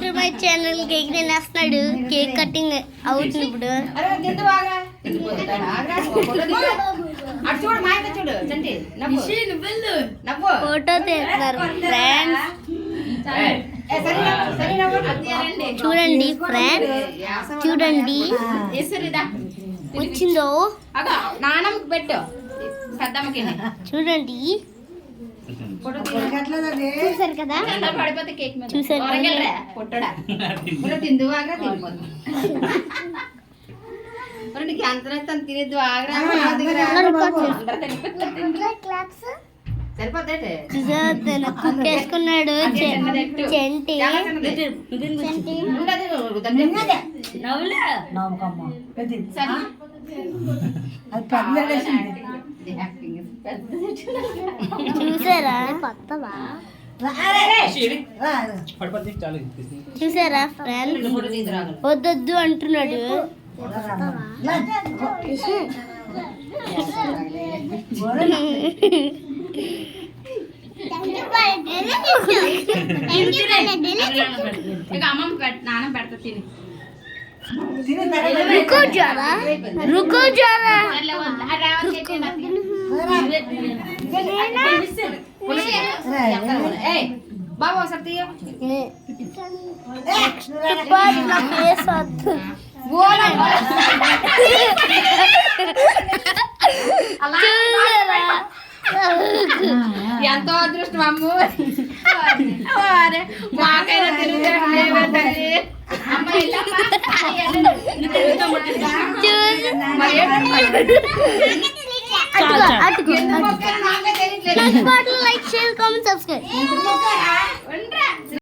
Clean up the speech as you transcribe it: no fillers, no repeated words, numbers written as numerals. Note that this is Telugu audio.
To my channel. కేక్ తినేస్తున్నాడు. కేక్ కటింగ్ అవుతుంది ఇప్పుడు. ఫోటో తీస్తున్నారు ఫ్రెండ్స్. చూడండి ఫ్రెండ్స్, చూడండి వచ్చిందో. నానమ్మకి పెట్టు, పెద్దమ్మకి చూడండి. చూసారు కదా, పడిపోతే కేక్ మీద చూసారు పొట్టడా తిందువాగా తినిపోతుంది. నీకు అంత తినేద్దు ఆగరా సరిపోతే కుక్కేసుకున్నాడు చెంటి. చూసారా చూసారా ఫ్రెండ్, వద్దొద్దు అంటున్నాడు. అమ్మమ్మ నాన్న పెడతా తిని. रुको जरा, रुको जरा. बाबा सकती है ఎంతో అదృష్టం అమ్ము. మాకైనా తిరుగుతుంది. Like, share, comment, subscribe.